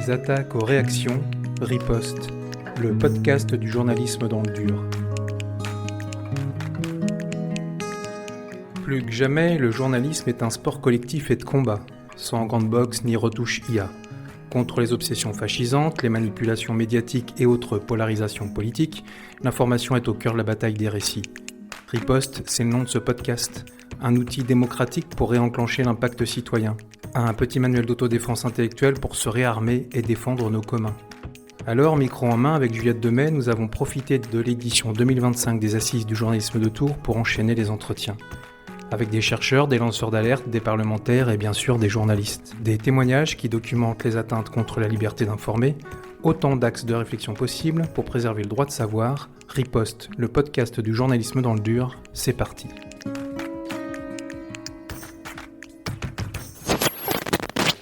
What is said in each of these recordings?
Des attaques aux réactions, Riposte, le podcast du journalisme dans le dur. Plus que jamais, le journalisme est un sport collectif et de combat, sans grande boxe ni retouche IA. Contre les obsessions fascisantes, les manipulations médiatiques et autres polarisations politiques, l'information est au cœur de la bataille des récits. Riposte, c'est le nom de ce podcast, un outil démocratique pour réenclencher l'impact citoyen, un petit manuel d'autodéfense intellectuelle pour se réarmer et défendre nos communs. Alors, micro en main, avec Juliette Demey, nous avons profité de l'édition 2025 des Assises du journalisme de Tours pour enchaîner les entretiens. Avec des chercheurs, des lanceurs d'alerte, des parlementaires et bien sûr des journalistes. Des témoignages qui documentent les atteintes contre la liberté d'informer, autant d'axes de réflexion possibles pour préserver le droit de savoir. Riposte, le podcast du journalisme dans le dur, c'est parti.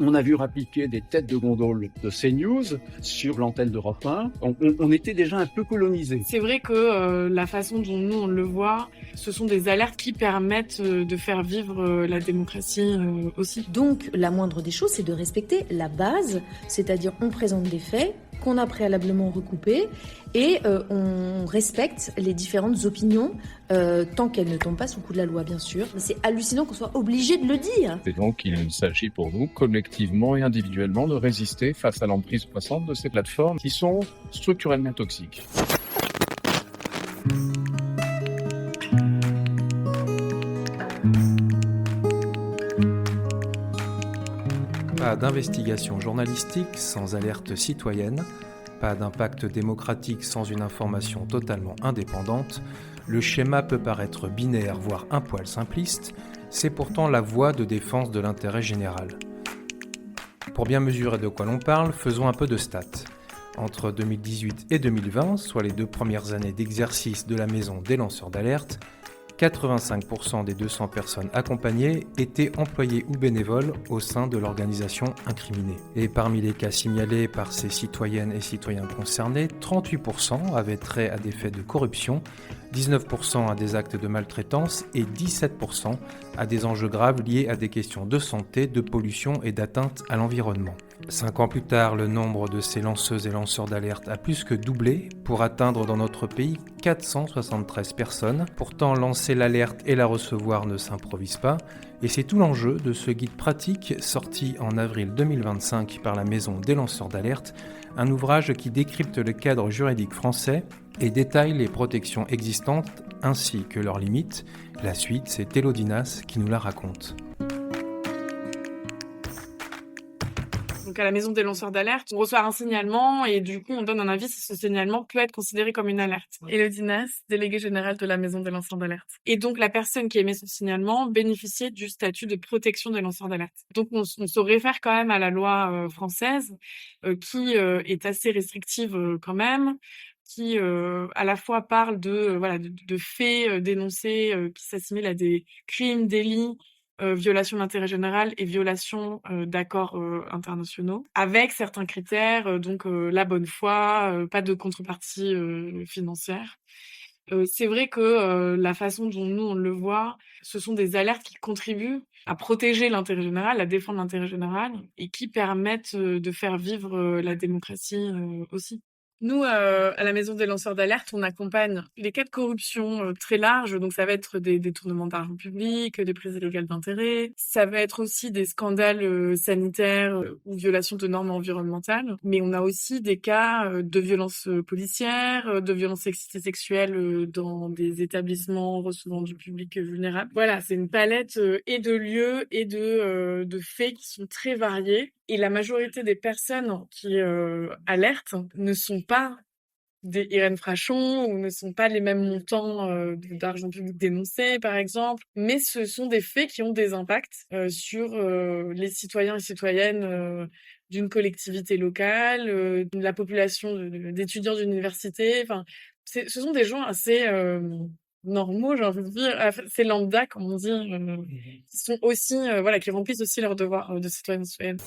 On a vu appliquer des têtes de gondole de CNews sur l'antenne d'Europe 1. On était déjà un peu colonisés. C'est vrai que la façon dont nous on le voit, ce sont des alertes qui permettent de faire vivre la démocratie aussi. Donc la moindre des choses, c'est de respecter la base, c'est-à-dire on présente des faits qu'on a préalablement recoupés et on respecte les différentes opinions tant qu'elles ne tombent pas sous le coup de la loi, bien sûr. Mais c'est hallucinant qu'on soit obligé de le dire. Et donc, il s'agit pour nous, collectivement et individuellement, de résister face à l'emprise croissante de ces plateformes qui sont structurellement toxiques. Pas d'investigation journalistique sans alerte citoyenne, pas d'impact démocratique sans une information totalement indépendante. Le schéma peut paraître binaire, voire un poil simpliste, c'est pourtant la voie de défense de l'intérêt général. Pour bien mesurer de quoi l'on parle, faisons un peu de stats. Entre 2018 et 2020, soit les 2 premières années d'exercice de la Maison des lanceurs d'alerte, 85% des 200 personnes accompagnées étaient employées ou bénévoles au sein de l'organisation incriminée. Et parmi les cas signalés par ces citoyennes et citoyens concernés, 38% avaient trait à des faits de corruption, 19% à des actes de maltraitance et 17% à des enjeux graves liés à des questions de santé, de pollution et d'atteinte à l'environnement. 5 ans plus tard, le nombre de ces lanceuses et lanceurs d'alerte a plus que doublé pour atteindre dans notre pays 473 personnes. Pourtant, lancer l'alerte et la recevoir ne s'improvise pas, et c'est tout l'enjeu de ce guide pratique sorti en avril 2025 par la Maison des lanceurs d'alerte, un ouvrage qui décrypte le cadre juridique français et détaille les protections existantes ainsi que leurs limites. La suite, c'est Élodie Nas qui nous la raconte. Donc à la Maison des lanceurs d'alerte, on reçoit un signalement et du coup on donne un avis si ce signalement peut être considéré comme une alerte. Élodie Nas, déléguée générale de la Maison des lanceurs d'alerte. Et donc la personne qui émet ce signalement bénéficiait du statut de protection des lanceurs d'alerte. Donc on se réfère quand même à la loi française qui est assez restrictive quand même, qui à la fois parle de faits dénoncés qui s'assimilent à des crimes, délits, violation de l'intérêt général et violation d'accords internationaux, avec certains critères, donc la bonne foi, pas de contrepartie financière. C'est vrai que la façon dont nous on le voit, ce sont des alertes qui contribuent à protéger l'intérêt général, à défendre l'intérêt général et qui permettent de faire vivre la démocratie aussi. Nous, à la Maison des lanceurs d'alerte, on accompagne les cas de corruption très larges. Donc, ça va être des détournements d'argent public, des prises illégales d'intérêt. Ça va être aussi des scandales sanitaires ou violations de normes environnementales. Mais on a aussi des cas de violences policières, de violences sexistes et sexuelles dans des établissements recevant du public vulnérable. Voilà, c'est une palette et de lieux et de faits qui sont très variés. Et la majorité des personnes qui alertent ne sont pas des Irène Frachon ou ne sont pas les mêmes montants d'argent public dénoncés, par exemple. Mais ce sont des faits qui ont des impacts sur les citoyens et citoyennes d'une collectivité locale, de la population d'étudiants d'université. Enfin, ce sont des gens assez normaux, j'ai envie de dire, c'est lambda, comme on dit, qui sont aussi, qui remplissent aussi leurs devoirs de citoyens et citoyennes.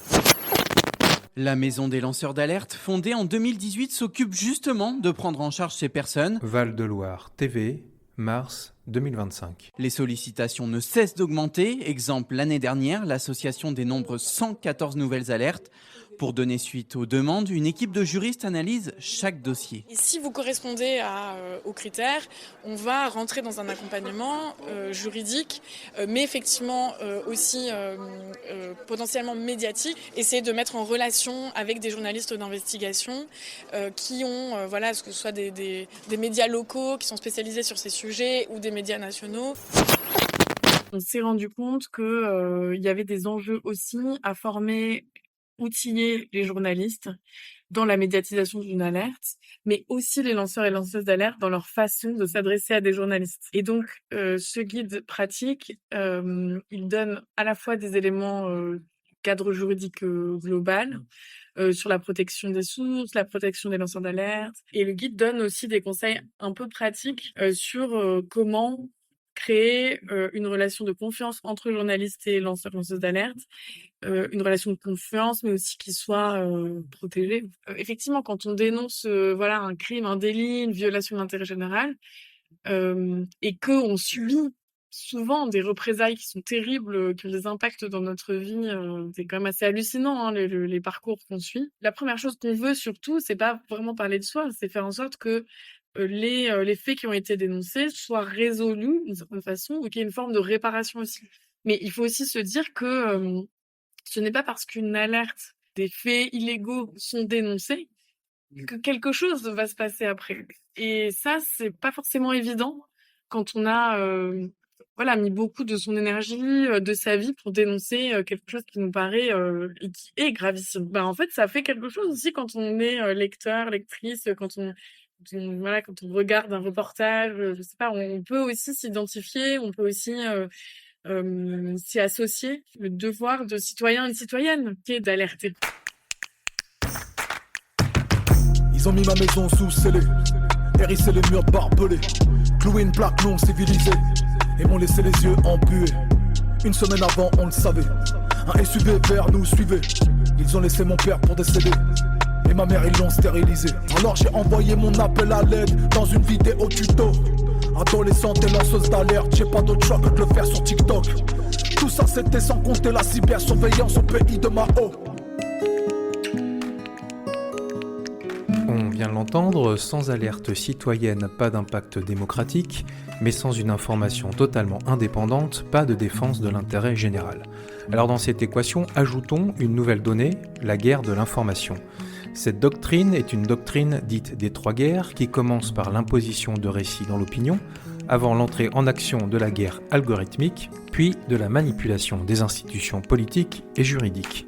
La Maison des lanceurs d'alerte, fondée en 2018, s'occupe justement de prendre en charge ces personnes. Val-de-Loire TV, mars 2025. Les sollicitations ne cessent d'augmenter. Exemple, l'année dernière, l'association dénombre 114 nouvelles alertes Pour donner suite aux demandes, une équipe de juristes analyse chaque dossier. Et si vous correspondez aux critères, on va rentrer dans un accompagnement juridique, mais effectivement aussi potentiellement médiatique, essayer de mettre en relation avec des journalistes d'investigation qui ont, que ce soit des médias locaux qui sont spécialisés sur ces sujets ou des médias nationaux. On s'est rendu compte qu'il y avait des enjeux aussi à former, outiller les journalistes dans la médiatisation d'une alerte, mais aussi les lanceurs et lanceuses d'alerte dans leur façon de s'adresser à des journalistes. Et donc, ce guide pratique, il donne à la fois des éléments cadre juridique global sur la protection des sources, la protection des lanceurs d'alerte. Et le guide donne aussi des conseils un peu pratiques sur comment créer une relation de confiance entre journalistes et lanceurs d'alerte, une relation de confiance, mais aussi qui soit protégée. Effectivement, quand on dénonce un crime, un délit, une violation d'intérêt général, et qu'on subit souvent des représailles qui sont terribles, qui ont des impacts dans notre vie, c'est quand même assez hallucinant, hein, les parcours qu'on suit. La première chose qu'on veut surtout, c'est pas vraiment parler de soi, c'est faire en sorte que les faits qui ont été dénoncés soient résolus d'une certaine façon, ou qu'il y ait une forme de réparation aussi. Mais il faut aussi se dire que ce n'est pas parce qu'une alerte, des faits illégaux sont dénoncés que quelque chose va se passer après. Et ça, c'est pas forcément évident quand on a mis beaucoup de son énergie, de sa vie pour dénoncer quelque chose qui nous paraît et qui est gravissime. En fait, ça fait quelque chose aussi quand on est lecteur, lectrice, quand on regarde un reportage, je sais pas, on peut aussi s'identifier, on peut aussi s'y associer. Le devoir de citoyen et de citoyenne qui est d'alerter. Ils ont mis ma maison sous scellé, hérissé les murs barbelés, cloué une plaque non civilisée et m'ont laissé les yeux embués. Une semaine avant, on le savait, un SUV vert nous suivait. Ils ont laissé mon père pour décéder et ma mère, ils l'ont stérilisé. Alors j'ai envoyé mon appel à l'aide dans une vidéo tuto. Adolescente et lanceuse d'alerte, j'ai pas d'autre choix que de le faire sur TikTok. Tout ça c'était sans compter la cybersurveillance au pays de Mao. On vient de l'entendre, sans alerte citoyenne, pas d'impact démocratique, mais sans une information totalement indépendante, pas de défense de l'intérêt général. Alors dans cette équation, ajoutons une nouvelle donnée, la guerre de l'information. Cette doctrine est une doctrine dite des trois guerres qui commence par l'imposition de récits dans l'opinion, avant l'entrée en action de la guerre algorithmique, puis de la manipulation des institutions politiques et juridiques.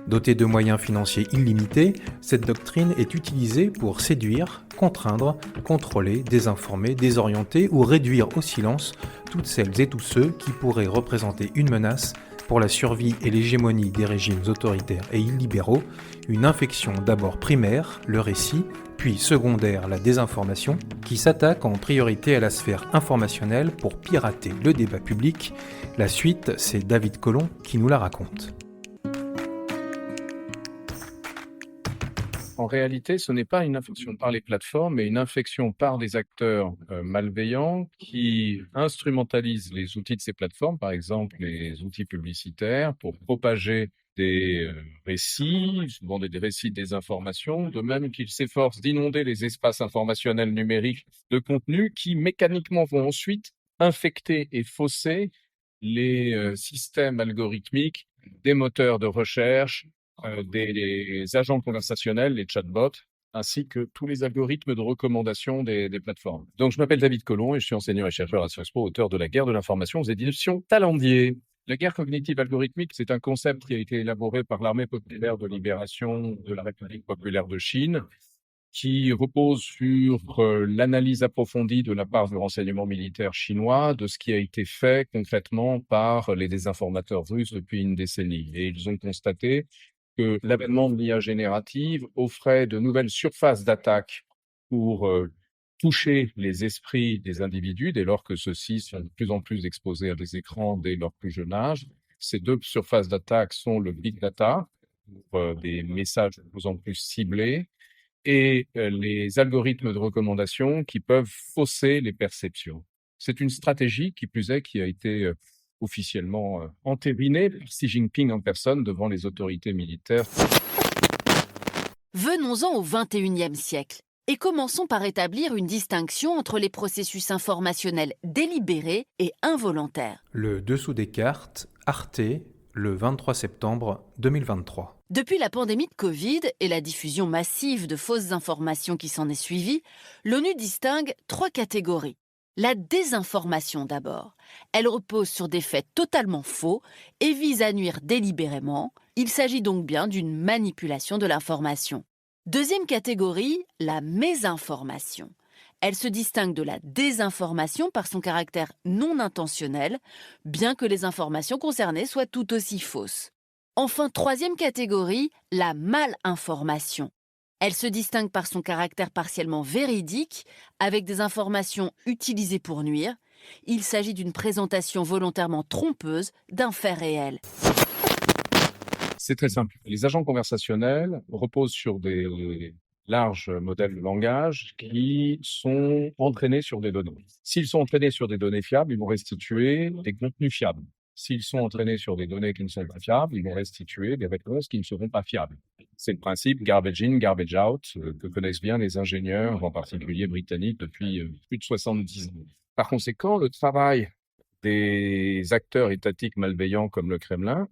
Dotée de moyens financiers illimités, cette doctrine est utilisée pour séduire, contraindre, contrôler, désinformer, désorienter ou réduire au silence toutes celles et tous ceux qui pourraient représenter une menace pour la survie et l'hégémonie des régimes autoritaires et illibéraux, une infection d'abord primaire, le récit, puis secondaire, la désinformation, qui s'attaque en priorité à la sphère informationnelle pour pirater le débat public. La suite, c'est David Collomb qui nous la raconte. En réalité, ce n'est pas une infection par les plateformes, mais une infection par des acteurs malveillants qui instrumentalisent les outils de ces plateformes, par exemple les outils publicitaires, pour propager des récits, souvent des récits de désinformation, de même qu'ils s'efforcent d'inonder les espaces informationnels numériques de contenus qui mécaniquement vont ensuite infecter et fausser les systèmes algorithmiques des moteurs de recherche, des agents conversationnels, les chatbots, ainsi que tous les algorithmes de recommandation des plateformes. Donc, je m'appelle David Collomb et je suis enseignant et chercheur à Sciences Po, auteur de La guerre de l'information aux éditions Talendier. La guerre cognitive algorithmique, c'est un concept qui a été élaboré par l'Armée populaire de libération de la République populaire de Chine, qui repose sur l'analyse approfondie de la part du renseignement militaire chinois de ce qui a été fait concrètement par les désinformateurs russes depuis une décennie. Et ils ont constaté que l'avènement de l'IA générative offrait de nouvelles surfaces d'attaque pour toucher les esprits des individus dès lors que ceux-ci sont de plus en plus exposés à des écrans dès leur plus jeune âge. Ces deux surfaces d'attaque sont le big data, pour des messages de plus en plus ciblés, et les algorithmes de recommandation qui peuvent fausser les perceptions. C'est une stratégie, qui plus est, qui a été officiellement entérinée par Xi Jinping en personne devant les autorités militaires. Venons-en au XXIe siècle et commençons par établir une distinction entre les processus informationnels délibérés et involontaires. Le dessous des cartes, Arte, le 23 septembre 2023. Depuis la pandémie de Covid et la diffusion massive de fausses informations qui s'en est suivie, l'ONU distingue 3 catégories. La désinformation d'abord. Elle repose sur des faits totalement faux et vise à nuire délibérément. Il s'agit donc bien d'une manipulation de l'information. Deuxième catégorie, la mésinformation. Elle se distingue de la désinformation par son caractère non intentionnel, bien que les informations concernées soient tout aussi fausses. Enfin, troisième catégorie, la malinformation. Elle se distingue par son caractère partiellement véridique, avec des informations utilisées pour nuire. Il s'agit d'une présentation volontairement trompeuse d'un fait réel. C'est très simple. Les agents conversationnels reposent sur des larges modèles de langage qui sont entraînés sur des données. S'ils sont entraînés sur des données fiables, ils vont restituer des contenus fiables. S'ils sont entraînés sur des données qui ne sont pas fiables, ils vont restituer des réponses qui ne seront pas fiables. C'est le principe garbage in, garbage out que connaissent bien les ingénieurs, en particulier britanniques, depuis plus de 70 ans. Par conséquent, le travail des acteurs étatiques malveillants comme le Kremlin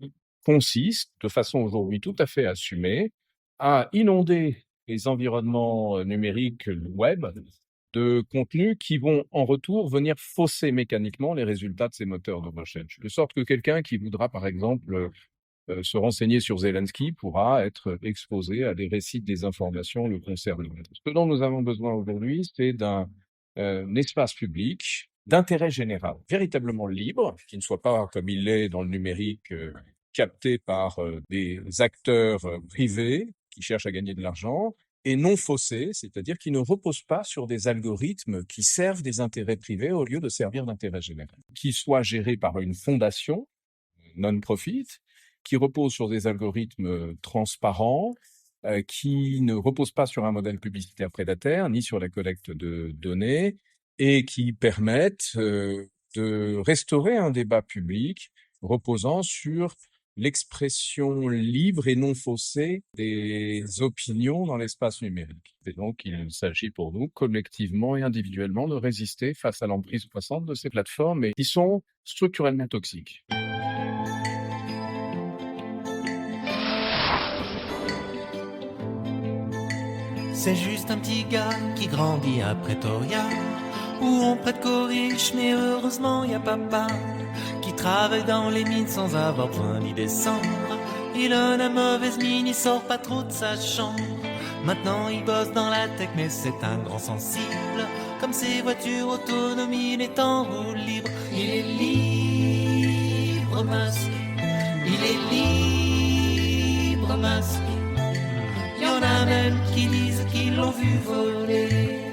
consiste, de façon aujourd'hui tout à fait assumée, à inonder les environnements numériques web de contenus qui vont en retour venir fausser mécaniquement les résultats de ces moteurs de recherche. De sorte que quelqu'un qui voudra, par exemple, se renseigner sur Zelensky pourra être exposé à des récits de désinformation le concernant. Ce dont nous avons besoin aujourd'hui, c'est d'un espace public d'intérêt général, véritablement libre, qui ne soit pas, comme il l'est dans le numérique, capté par des acteurs privés qui cherchent à gagner de l'argent, et non faussé, c'est-à-dire qui ne repose pas sur des algorithmes qui servent des intérêts privés au lieu de servir d'intérêt général, qui soit géré par une fondation non-profit, qui repose sur des algorithmes transparents, qui ne repose pas sur un modèle publicitaire prédateur, ni sur la collecte de données, et qui permettent de restaurer un débat public reposant sur l'expression libre et non faussée des opinions dans l'espace numérique. Et donc, il s'agit pour nous, collectivement et individuellement, de résister face à l'emprise croissante de ces plateformes et qui sont structurellement toxiques. C'est juste un petit gars qui grandit à Pretoria, où on prête qu'aux riches, mais heureusement y a papa qui travaille dans les mines sans avoir besoin d'y descendre. Il a la mauvaise mine, il sort pas trop de sa chambre. Maintenant il bosse dans la tech, mais c'est un grand sensible. Comme ses voitures autonomes, il est en roue libre. Il est libre, Musk. Il est libre, Musk. Y en a même qui disent qu'ils l'ont vu voler.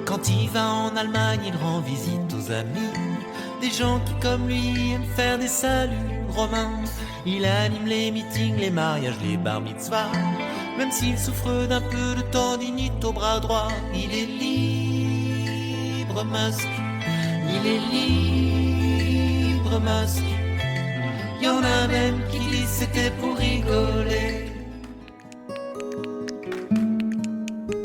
Quand il va en Allemagne, il rend visite aux amis. Des gens qui, comme lui, aiment faire des saluts romains. Il anime les meetings, les mariages, les bar mitzvahs. Même s'il souffre d'un peu de tendinite au bras droit, il est libre, Musk. Il est libre, Musk. Y en a même qui disent c'était pour rigoler.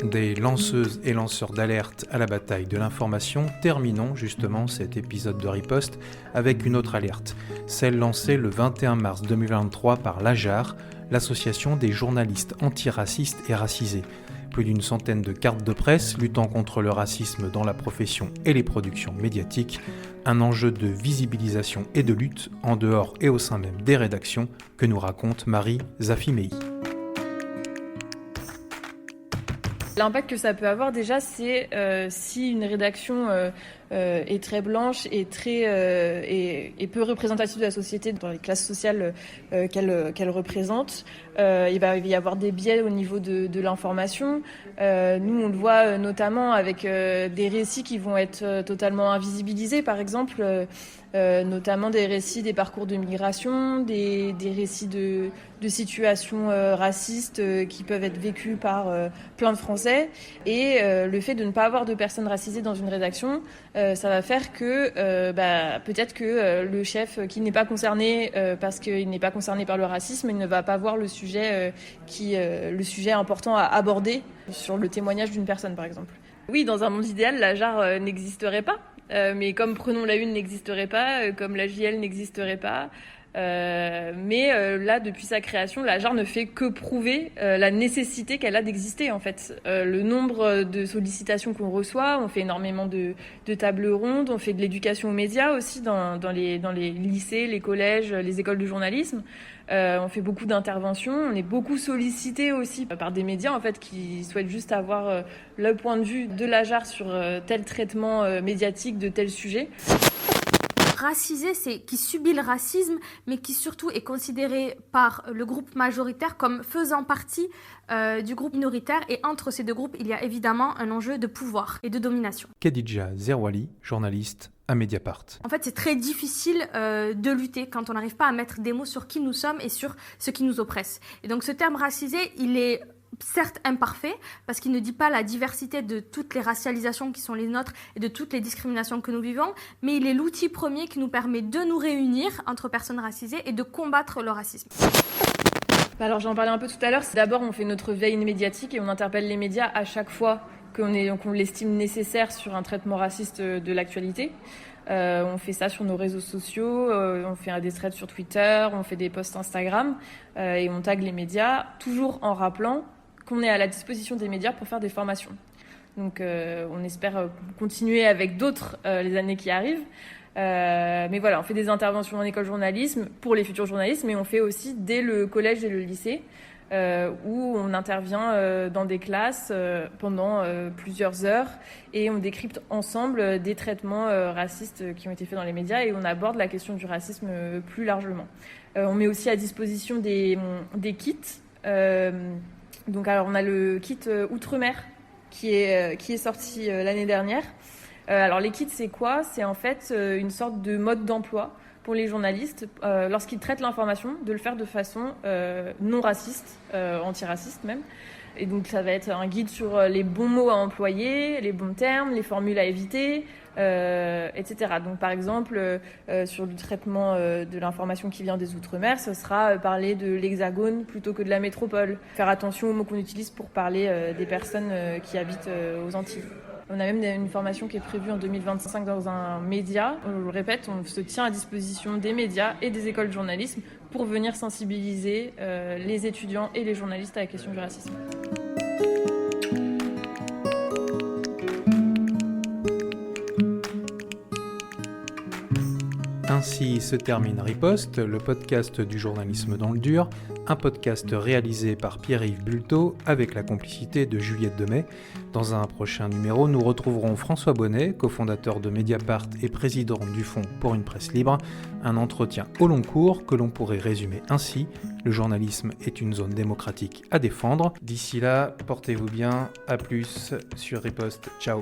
Des lanceuses et lanceurs d'alerte à la bataille de l'information, terminons justement cet épisode de Riposte avec une autre alerte, celle lancée le 21 mars 2023 par l'AJAR, l'association des journalistes antiracistes et racisés. Plus d'une centaine de cartes de presse luttant contre le racisme dans la profession et les productions médiatiques, un enjeu de visibilisation et de lutte en dehors et au sein même des rédactions que nous raconte Marie Zafimei. L'impact que ça peut avoir déjà, c'est si une rédaction est très blanche et et peu représentative de la société dans les classes sociales qu'elle représente, il va y avoir des biais au niveau de l'information. Nous, on le voit notamment avec des récits qui vont être totalement invisibilisés, par exemple, notamment des récits des parcours de migration, des récits de situations racistes qui peuvent être vécues par plein de Français. Et le fait de ne pas avoir de personnes racisées dans une rédaction, ça va faire que peut-être que le chef qui n'est pas concerné parce qu'il n'est pas concerné par le racisme, il ne va pas voir le sujet le sujet important à aborder sur le témoignage d'une personne, par exemple. Oui, dans un monde idéal, la JAR n'existerait pas. Mais comme Prenons la Une n'existerait pas, comme la JL n'existerait pas. Mais là, depuis sa création, la JAR ne fait que prouver la nécessité qu'elle a d'exister, en fait. Le nombre de sollicitations qu'on reçoit, on fait énormément de tables rondes, on fait de l'éducation aux médias aussi dans les lycées, les collèges, les écoles de journalisme. On fait beaucoup d'interventions, on est beaucoup sollicité aussi par des médias en fait qui souhaitent juste avoir le point de vue de la JAR sur tel traitement médiatique de tel sujet. Racisé, c'est qui subit le racisme, mais qui surtout est considéré par le groupe majoritaire comme faisant partie du groupe minoritaire. Et entre ces deux groupes, il y a évidemment un enjeu de pouvoir et de domination. Khadija Zerwali, journaliste à Mediapart. En fait, c'est très difficile de lutter quand on n'arrive pas à mettre des mots sur qui nous sommes et sur ce qui nous oppresse. Et donc ce terme racisé, il est certes imparfait, parce qu'il ne dit pas la diversité de toutes les racialisations qui sont les nôtres et de toutes les discriminations que nous vivons, mais il est l'outil premier qui nous permet de nous réunir entre personnes racisées et de combattre le racisme. Alors j'en parlais un peu tout à l'heure, d'abord on fait notre veille médiatique et on interpelle les médias à chaque fois qu'on l'estime nécessaire sur un traitement raciste de l'actualité. On fait ça sur nos réseaux sociaux, on fait des threads sur Twitter, on fait des posts Instagram et on tague les médias, toujours en rappelant qu'on est à la disposition des médias pour faire des formations. Donc on espère continuer avec d'autres les années qui arrivent. Mais voilà, on fait des interventions en école journalisme pour les futurs journalistes, mais on fait aussi dès le collège et le lycée, où on intervient dans des classes pendant plusieurs heures et on décrypte ensemble des traitements racistes qui ont été faits dans les médias et on aborde la question du racisme plus largement. On met aussi à disposition des kits. Donc alors on a le kit Outre-mer qui est sorti l'année dernière. Alors les kits c'est quoi ? C'est en fait une sorte de mode d'emploi pour les journalistes lorsqu'ils traitent l'information, de le faire de façon non raciste, antiraciste même. Et donc ça va être un guide sur les bons mots à employer, les bons termes, les formules à éviter, etc. Donc par exemple sur le traitement de l'information qui vient des Outre-mer, ce sera parler de l'Hexagone plutôt que de la métropole. Faire attention aux mots qu'on utilise pour parler des personnes qui habitent aux Antilles. On a même une formation qui est prévue en 2025 dans un média. Je le répète, on se tient à disposition des médias et des écoles de journalisme pour venir sensibiliser les étudiants et les journalistes à la question du racisme. Ainsi se termine Riposte, le podcast du journalisme dans le dur, un podcast réalisé par Pierre-Yves Bulto avec la complicité de Juliette Demey. Dans un prochain numéro, nous retrouverons François Bonnet, cofondateur de Mediapart et président du Fonds pour une presse libre, un entretien au long cours que l'on pourrait résumer ainsi: le journalisme est une zone démocratique à défendre. D'ici là, portez-vous bien, à plus sur Riposte, ciao.